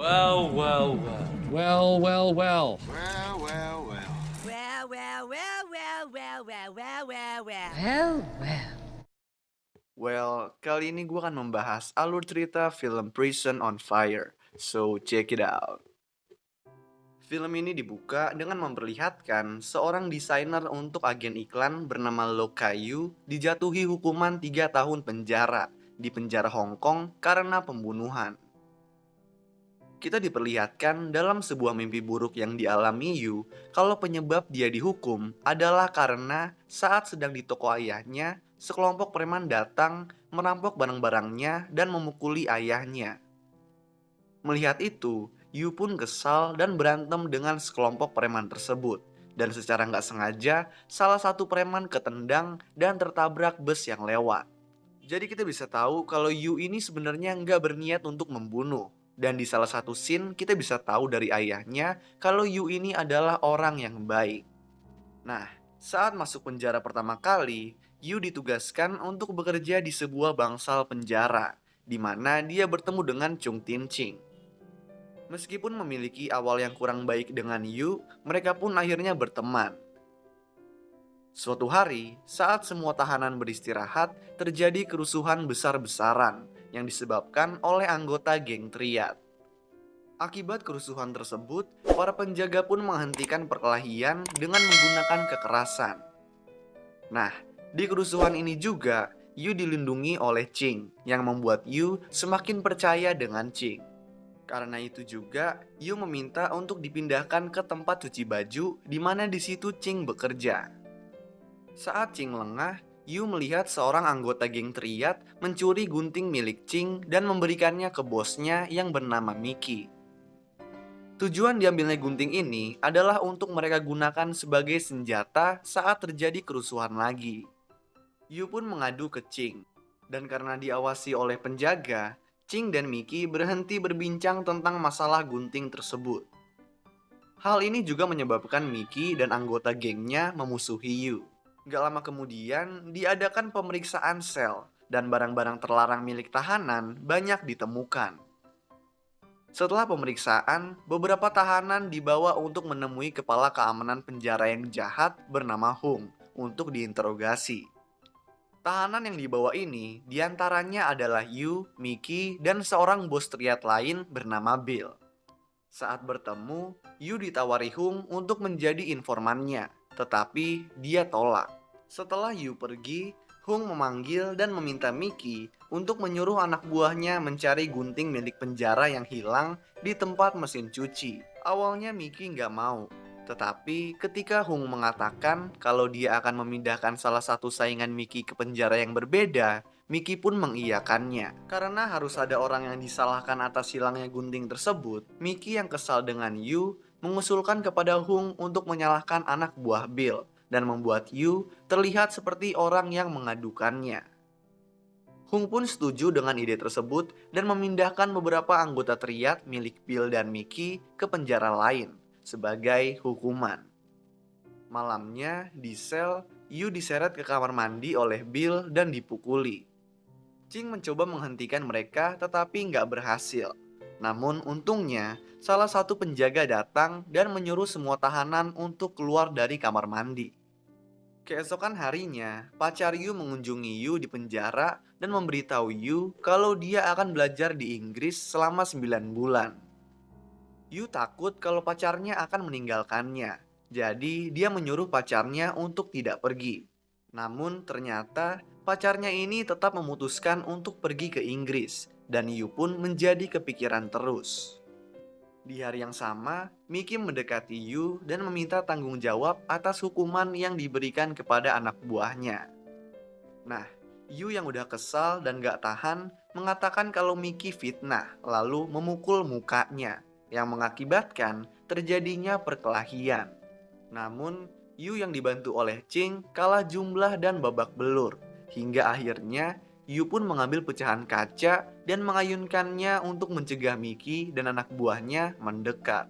Well, well, well. Well, well, well. Well, well, well. Well, well, well, well, well, well, well, well, well. Well, well. Well, kali ini gue akan membahas alur cerita film Prison on Fire. So, check it out. Film ini dibuka dengan memperlihatkan seorang desainer untuk agen iklan bernama Lo Kayu dijatuhi hukuman 3 tahun penjara di penjara Hong Kong karena pembunuhan. Kita diperlihatkan dalam sebuah mimpi buruk yang dialami Yu kalau penyebab dia dihukum adalah karena saat sedang di toko ayahnya, sekelompok preman datang merampok barang-barangnya dan memukuli ayahnya. Melihat itu, Yu pun kesal dan berantem dengan sekelompok preman tersebut. Dan secara nggak sengaja, salah satu preman ketendang dan tertabrak bus yang lewat. Jadi kita bisa tahu kalau Yu ini sebenarnya nggak berniat untuk membunuh. Dan di salah satu scene kita bisa tahu dari ayahnya kalau Yu ini adalah orang yang baik. Nah, saat masuk penjara pertama kali, Yu ditugaskan untuk bekerja di sebuah bangsal penjara, di mana dia bertemu dengan Chung Tin Ching. Meskipun memiliki awal yang kurang baik dengan Yu, mereka pun akhirnya berteman. Suatu hari, saat semua tahanan beristirahat, terjadi kerusuhan besar-besaran yang disebabkan oleh anggota geng Triad. Akibat kerusuhan tersebut, para penjaga pun menghentikan perkelahian dengan menggunakan kekerasan. Nah, di kerusuhan ini juga, Yu dilindungi oleh Ching, yang membuat Yu semakin percaya dengan Ching. Karena itu juga, Yu meminta untuk dipindahkan ke tempat cuci baju di mana di situ Ching bekerja. Saat Ching lengah, Yu melihat seorang anggota geng Triad mencuri gunting milik Ching dan memberikannya ke bosnya yang bernama Mickey. Tujuan diambilnya gunting ini adalah untuk mereka gunakan sebagai senjata saat terjadi kerusuhan lagi. Yu pun mengadu ke Ching, dan karena diawasi oleh penjaga, Ching dan Mickey berhenti berbincang tentang masalah gunting tersebut. Hal ini juga menyebabkan Mickey dan anggota gengnya memusuhi Yu. Gak lama kemudian, diadakan pemeriksaan sel, dan barang-barang terlarang milik tahanan banyak ditemukan. Setelah pemeriksaan, beberapa tahanan dibawa untuk menemui kepala keamanan penjara yang jahat bernama Hung untuk diinterogasi. Tahanan yang dibawa ini diantaranya adalah Yu, Mickey, dan seorang bos Triad lain bernama Bill. Saat bertemu, Yu ditawari Hung untuk menjadi informannya, tetapi dia tolak. Setelah Yu pergi, Hung memanggil dan meminta Mickey untuk menyuruh anak buahnya mencari gunting milik penjara yang hilang di tempat mesin cuci. Awalnya Mickey nggak mau. Tetapi ketika Hung mengatakan kalau dia akan memindahkan salah satu saingan Mickey ke penjara yang berbeda, Mickey pun mengiyakannya. Karena harus ada orang yang disalahkan atas hilangnya gunting tersebut, Mickey yang kesal dengan Yu mengusulkan kepada Hung untuk menyalahkan anak buah Bill dan membuat Yu terlihat seperti orang yang mengadukannya. Hung pun setuju dengan ide tersebut dan memindahkan beberapa anggota Triad milik Bill dan Mickey ke penjara lain sebagai hukuman. Malamnya, di sel, Yu diseret ke kamar mandi oleh Bill dan dipukuli. Ching mencoba menghentikan mereka tetapi nggak berhasil. Namun untungnya, salah satu penjaga datang dan menyuruh semua tahanan untuk keluar dari kamar mandi. Keesokan harinya, pacar Yu mengunjungi Yu di penjara dan memberitahu Yu kalau dia akan belajar di Inggris selama 9 bulan. Yu takut kalau pacarnya akan meninggalkannya, jadi dia menyuruh pacarnya untuk tidak pergi. Namun ternyata pacarnya ini tetap memutuskan untuk pergi ke Inggris, dan Yu pun menjadi kepikiran terus. Di hari yang sama, Mickey mendekati Yu dan meminta tanggung jawab atas hukuman yang diberikan kepada anak buahnya. Nah, Yu yang udah kesal dan gak tahan mengatakan kalau Mickey fitnah lalu memukul mukanya, yang mengakibatkan terjadinya perkelahian. Namun, Yu yang dibantu oleh Ching kalah jumlah dan babak belur, hingga akhirnya Yu pun mengambil pecahan kaca dan mengayunkannya untuk mencegah Mickey dan anak buahnya mendekat.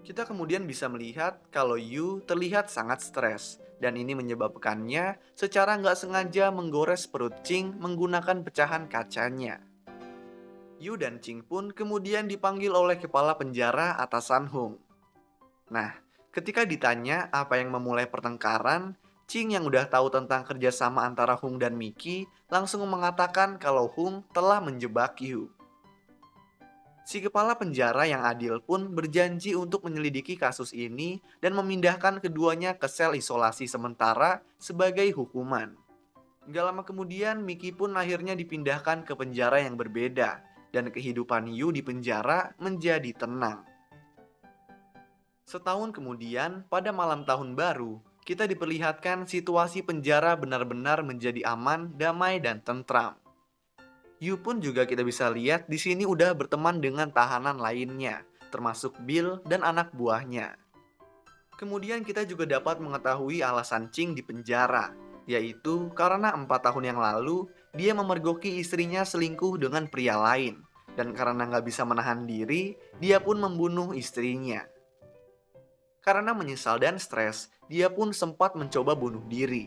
Kita kemudian bisa melihat kalau Yu terlihat sangat stres, dan ini menyebabkannya secara nggak sengaja menggores perut Ching menggunakan pecahan kacanya. Yu dan Ching pun kemudian dipanggil oleh kepala penjara atasan Hung. Nah, ketika ditanya apa yang memulai pertengkaran, Ching yang udah tahu tentang kerjasama antara Hung dan Mickey langsung mengatakan kalau Hung telah menjebak Yu. Si kepala penjara yang adil pun berjanji untuk menyelidiki kasus ini dan memindahkan keduanya ke sel isolasi sementara sebagai hukuman. Gak lama kemudian, Mickey pun akhirnya dipindahkan ke penjara yang berbeda, dan kehidupan Yu di penjara menjadi tenang. Setahun kemudian, pada malam tahun baru, kita diperlihatkan situasi penjara benar-benar menjadi aman, damai, dan tentram. Yu pun juga kita bisa lihat di sini udah berteman dengan tahanan lainnya, termasuk Bill dan anak buahnya. Kemudian kita juga dapat mengetahui alasan Ching di penjara, yaitu karena 4 tahun yang lalu dia memergoki istrinya selingkuh dengan pria lain. Dan karena nggak bisa menahan diri, dia pun membunuh istrinya. Karena menyesal dan stres, dia pun sempat mencoba bunuh diri.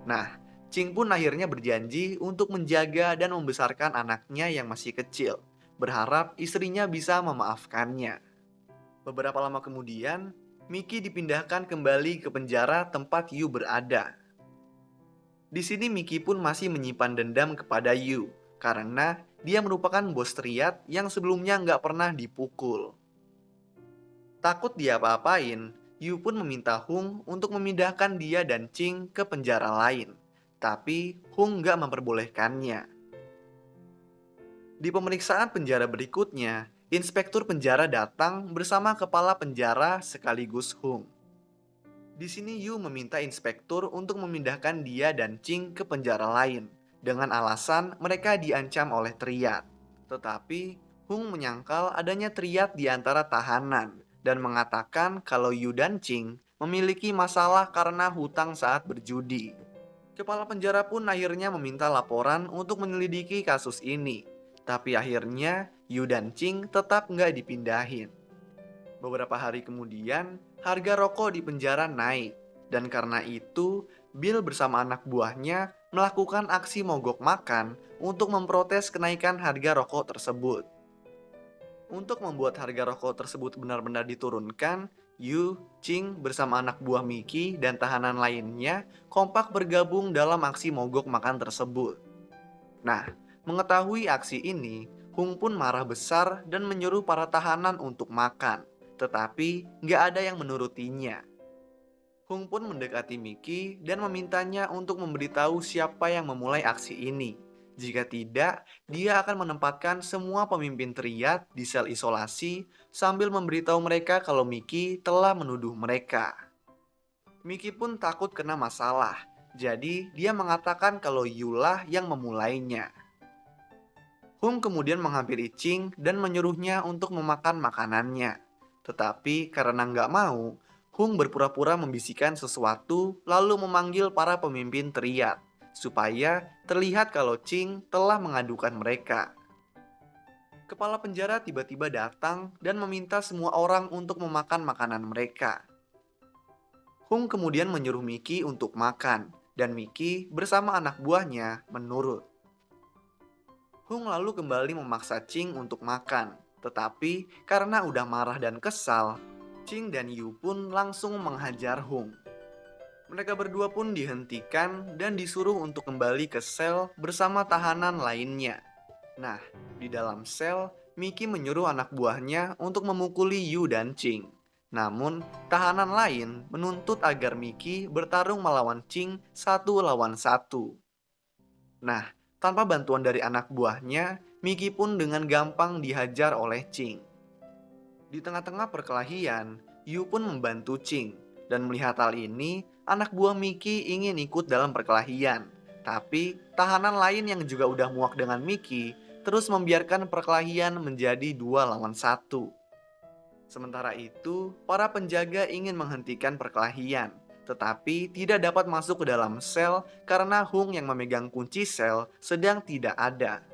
Nah, Ching pun akhirnya berjanji untuk menjaga dan membesarkan anaknya yang masih kecil, berharap istrinya bisa memaafkannya. Beberapa lama kemudian, Mickey dipindahkan kembali ke penjara tempat Yu berada. Di sini Mickey pun masih menyimpan dendam kepada Yu, karena dia merupakan bos triad yang sebelumnya nggak pernah dipukul. Takut dia apa-apain, Yu pun meminta Hung untuk memindahkan dia dan Ching ke penjara lain. Tapi Hung nggak memperbolehkannya. Di pemeriksaan penjara berikutnya, inspektur penjara datang bersama kepala penjara sekaligus Hung. Di sini Yu meminta inspektur untuk memindahkan dia dan Ching ke penjara lain dengan alasan mereka diancam oleh triad. Tetapi Hung menyangkal adanya triad di antara tahanan dan mengatakan kalau Yu dan Ching memiliki masalah karena hutang saat berjudi. Kepala penjara pun akhirnya meminta laporan untuk menyelidiki kasus ini. Tapi akhirnya Yu dan Ching tetap nggak dipindahin. Beberapa hari kemudian, harga rokok di penjara naik. Dan karena itu, Bill bersama anak buahnya melakukan aksi mogok makan untuk memprotes kenaikan harga rokok tersebut. Untuk membuat harga rokok tersebut benar-benar diturunkan, Yu, Ching bersama anak buah Mickey dan tahanan lainnya kompak bergabung dalam aksi mogok makan tersebut. Nah, mengetahui aksi ini, Hung pun marah besar dan menyuruh para tahanan untuk makan. Tetapi nggak ada yang menurutinya. Hung pun mendekati Mickey dan memintanya untuk memberitahu siapa yang memulai aksi ini. Jika tidak, dia akan menempatkan semua pemimpin triad di sel isolasi sambil memberitahu mereka kalau Mickey telah menuduh mereka. Mickey pun takut kena masalah, jadi dia mengatakan kalau Yulah yang memulainya. Hung kemudian menghampiri Ching dan menyuruhnya untuk memakan makanannya. Tetapi karena nggak mau, Hung berpura-pura membisikkan sesuatu lalu memanggil para pemimpin triad supaya terlihat kalau Ching telah mengadukan mereka. Kepala penjara tiba-tiba datang dan meminta semua orang untuk memakan makanan mereka. Hung kemudian menyuruh Mickey untuk makan, dan Mickey bersama anak buahnya menurut. Hung lalu kembali memaksa Ching untuk makan. Tetapi karena udah marah dan kesal, Ching dan Yu pun langsung menghajar Hung. Mereka berdua pun dihentikan dan disuruh untuk kembali ke sel bersama tahanan lainnya. Nah, di dalam sel, Mickey menyuruh anak buahnya untuk memukuli Yu dan Ching. Namun, tahanan lain menuntut agar Mickey bertarung melawan Ching 1 lawan 1. Nah, tanpa bantuan dari anak buahnya, Mickey pun dengan gampang dihajar oleh Ching. Di tengah-tengah perkelahian, Yu pun membantu Ching. Dan melihat hal ini, anak buah Mickey ingin ikut dalam perkelahian. Tapi, tahanan lain yang juga udah muak dengan Mickey terus membiarkan perkelahian menjadi 2 lawan 1. Sementara itu, para penjaga ingin menghentikan perkelahian. Tetapi tidak dapat masuk ke dalam sel karena Hung yang memegang kunci sel sedang tidak ada.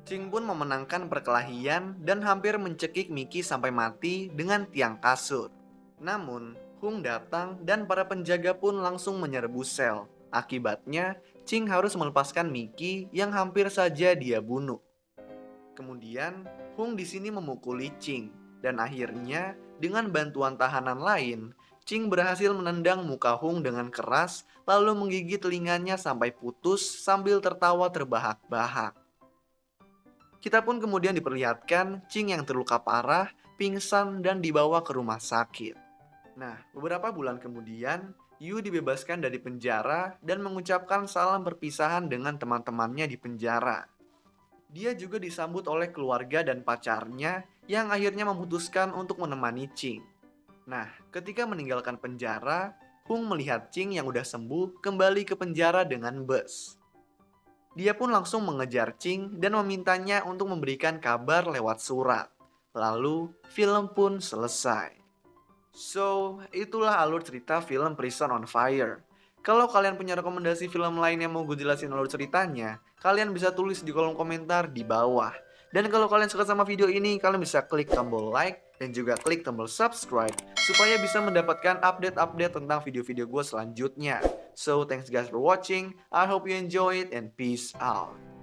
Ching pun memenangkan perkelahian dan hampir mencekik Mickey sampai mati dengan tiang kasur. Namun, Hung datang dan para penjaga pun langsung menyerbu sel. Akibatnya, Ching harus melepaskan Mickey yang hampir saja dia bunuh. Kemudian, Hung di sini memukuli Ching, dan akhirnya dengan bantuan tahanan lain, Ching berhasil menendang muka Hung dengan keras, lalu menggigit telinganya sampai putus sambil tertawa terbahak-bahak. Kita pun kemudian diperlihatkan Ching yang terluka parah, pingsan, dan dibawa ke rumah sakit. Nah, beberapa bulan kemudian, Yu dibebaskan dari penjara dan mengucapkan salam perpisahan dengan teman-temannya di penjara. Dia juga disambut oleh keluarga dan pacarnya yang akhirnya memutuskan untuk menemani Ching. Nah, ketika meninggalkan penjara, Hung melihat Ching yang udah sembuh kembali ke penjara dengan bus. Dia pun langsung mengejar Ching dan memintanya untuk memberikan kabar lewat surat. Lalu, film pun selesai. So, itulah alur cerita film Prison on Fire. Kalau kalian punya rekomendasi film lain yang mau gue jelasin alur ceritanya, kalian bisa tulis di kolom komentar di bawah. Dan kalau kalian suka sama video ini, kalian bisa klik tombol like dan juga klik tombol subscribe supaya bisa mendapatkan update-update tentang video-video gue selanjutnya. So, thanks guys for watching. I hope you enjoy it and peace out.